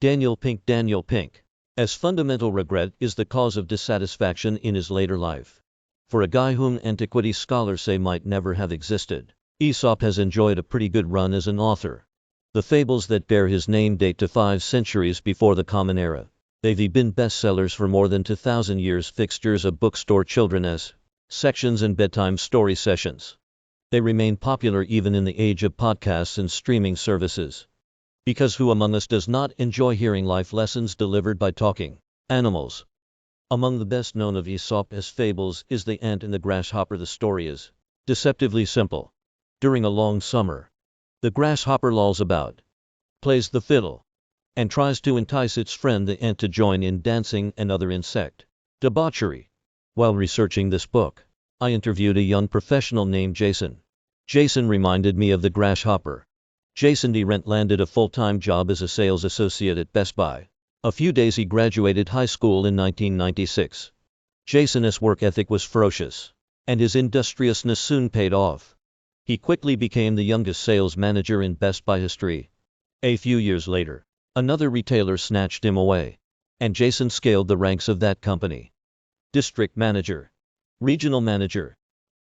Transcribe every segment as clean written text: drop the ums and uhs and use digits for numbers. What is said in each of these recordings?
Daniel Pink. As fundamental regret is the cause of dissatisfaction in his later life. For a guy whom antiquity scholars say might never have existed, Aesop has enjoyed a pretty good run as an author. The fables that bear his name date to 5 centuries before the Common Era. They've been bestsellers for more than 2,000 years, fixtures of bookstore children's sections and bedtime story sessions. They remain popular even in the age of podcasts and streaming services. Because who among us does not enjoy hearing life lessons delivered by talking animals? Among the best known of Aesop's fables is The Ant and the Grasshopper. The story is deceptively simple. During a long summer, the grasshopper lolls about, plays the fiddle, and tries to entice its friend the ant to join in dancing and other insect debauchery. While researching this book, I interviewed a young professional named Jason. Jason reminded me of the grasshopper. Jason Drent landed a full-time job as a sales associate at Best Buy. A few days he graduated high school in 1996. Jason's work ethic was ferocious, and his industriousness soon paid off. He quickly became the youngest sales manager in Best Buy history. A few years later, another retailer snatched him away, and Jason scaled the ranks of that company. District manager, regional manager.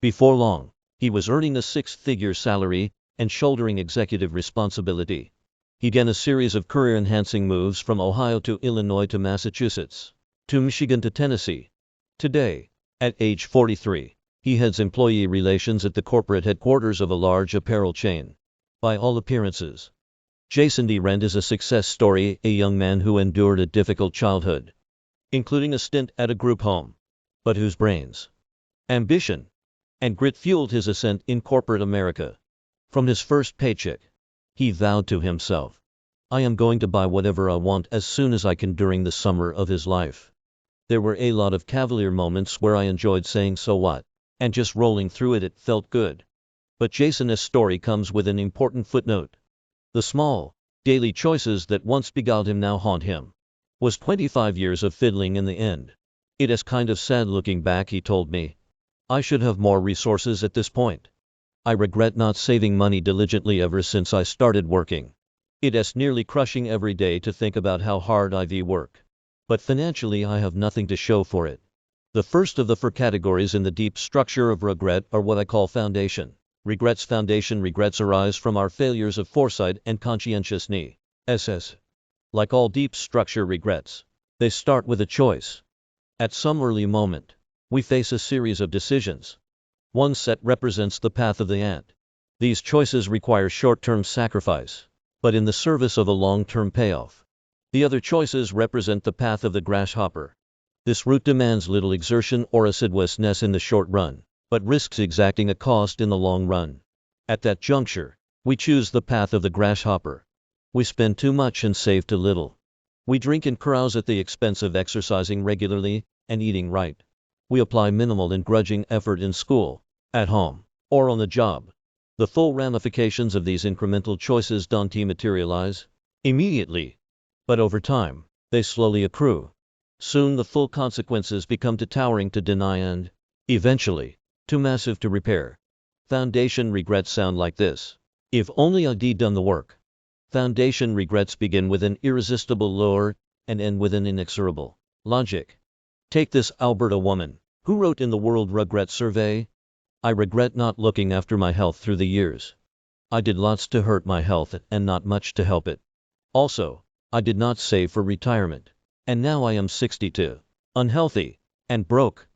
Before long, he was earning a 6-figure salary and shouldering executive responsibility. He began a series of career-enhancing moves from Ohio to Illinois to Massachusetts, to Michigan to Tennessee. Today, at age 43, he heads employee relations at the corporate headquarters of a large apparel chain. By all appearances, Jason Drent is a success story, a young man who endured a difficult childhood, including a stint at a group home, but whose brains, ambition, and grit fueled his ascent in corporate America. From his first paycheck, he vowed to himself, "I am going to buy whatever I want as soon as I can." During the summer of his life, there were a lot of cavalier moments where I enjoyed saying "so what?" and just rolling through it. It felt good. But Jason's story comes with an important footnote. The small, daily choices that once beguiled him now haunt him. Was 25 years of fiddling in the end. It is kind of sad looking back, he told me. I should have more resources at this point. I regret not saving money diligently ever since I started working. It is nearly crushing every day to think about how hard I work. But financially I have nothing to show for it. The first of the 4 categories in the deep structure of regret are what I call foundation. Regrets arise from our failures of foresight and conscientiousness. Like all deep structure regrets, they start with a choice. At some early moment, we face a series of decisions. One set represents the path of the ant. These choices require short-term sacrifice, but in the service of a long-term payoff. The other choices represent the path of the grasshopper. This route demands little exertion or assiduousness in the short run, but risks exacting a cost in the long run. At that juncture, we choose the path of the grasshopper. We spend too much and save too little. We drink and carouse at the expense of exercising regularly and eating right. We apply minimal and grudging effort in school, at home, or on the job. The full ramifications of these incremental choices don't materialize immediately, but over time, they slowly accrue. Soon the full consequences become too towering to deny and, eventually, too massive to repair. Foundation regrets sound like this. If only I'd done the work. Foundation regrets begin with an irresistible lure and end with an inexorable logic. Take this Alberta woman, who wrote in the World Regret Survey, "I regret not looking after my health through the years. I did lots to hurt my health and not much to help it. Also, I did not save for retirement. And now I am 62, unhealthy, and broke."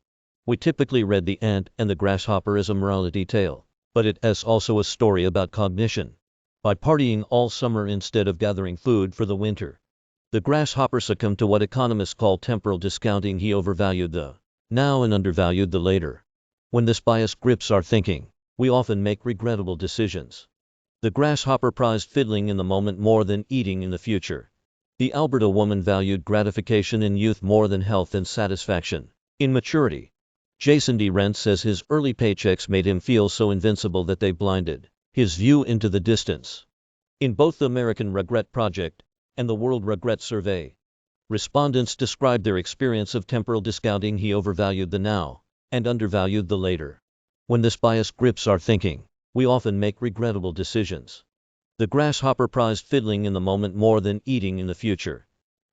We typically read The Ant and the Grasshopper as a morality tale, but it is also a story about cognition. By partying all summer instead of gathering food for the winter, the grasshopper succumbed to what economists call temporal discounting. He overvalued the now and undervalued the later. When this bias grips our thinking, we often make regrettable decisions. The grasshopper prized fiddling in the moment more than eating in the future. The Alberta woman valued gratification in youth more than health and satisfaction in maturity. Jason Drent says his early paychecks made him feel so invincible that they blinded his view into the distance. In both the American Regret Project and the World Regret Survey, respondents described their experience of temporal discounting. He overvalued the now and undervalued the later. When this bias grips our thinking, we often make regrettable decisions. The grasshopper prized fiddling in the moment more than eating in the future.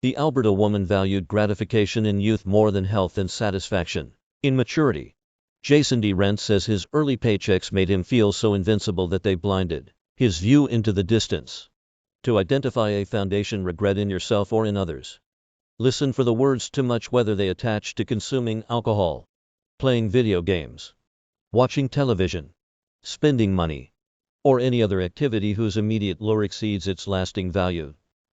The Alberta woman valued gratification in youth more than health and satisfaction. In maturity, Jason Drent says his early paychecks made him feel so invincible that they blinded his view into the distance. To identify a foundation regret in yourself or in others, listen for the words too much, whether they attach to consuming alcohol, playing video games, watching television, spending money, or any other activity whose immediate lure exceeds its lasting value.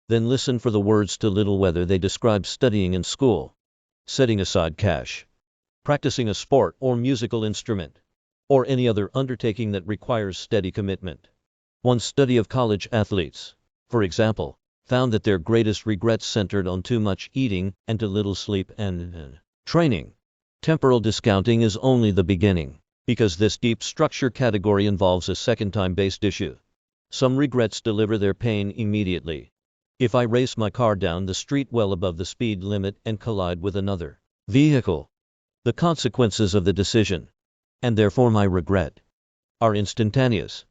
Then listen for the words too little, whether they describe studying in school, setting aside cash, practicing a sport or musical instrument, or any other undertaking that requires steady commitment. One study of college athletes, for example, found that their greatest regrets centered on too much eating and too little sleep and training. Temporal discounting is only the beginning, because this deep structure category involves a second time-based issue. Some regrets deliver their pain immediately. If I race my car down the street well above the speed limit and collide with another vehicle, the consequences of the decision, and therefore my regret, are instantaneous.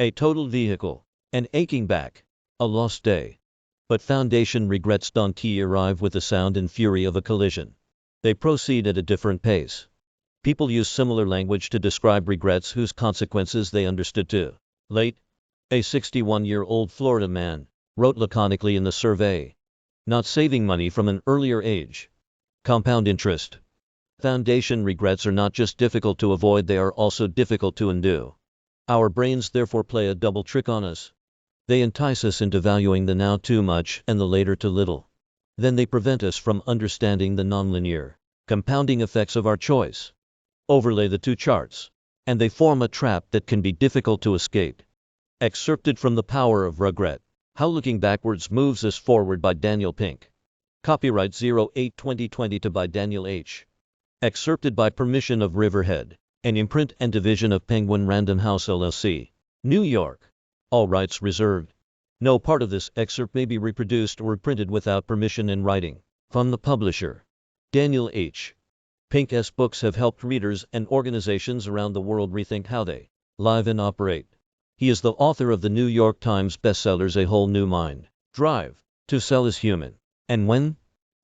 A totaled vehicle, an aching back, a lost day. But foundation regrets don't arrive with the sound and fury of a collision. They proceed at a different pace. People use similar language to describe regrets whose consequences they understood too late. A 61-year-old Florida man wrote laconically in the survey, "Not saving money from an earlier age. Compound interest." Foundation regrets are not just difficult to avoid, they are also difficult to undo. Our brains therefore play a double trick on us. They entice us into valuing the now too much and the later too little. Then they prevent us from understanding the nonlinear, compounding effects of our choice. Overlay the two charts, and they form a trap that can be difficult to escape. Excerpted from The Power of Regret: How Looking Backwards Moves Us Forward by Daniel Pink. Copyright 08-2022 by Daniel H. Excerpted by permission of Riverhead, an imprint and division of Penguin Random House LLC, New York. All rights reserved. No part of this excerpt may be reproduced or reprinted without permission in writing. From the publisher, Daniel H. Pink's books have helped readers and organizations around the world rethink how they live and operate. He is the author of the New York Times bestsellers A Whole New Mind, Drive to Sell is Human, and When.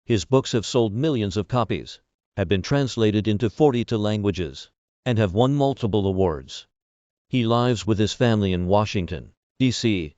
His books have sold millions of copies, have been translated into 42 languages, and have won multiple awards. He lives with his family in Washington, D.C.,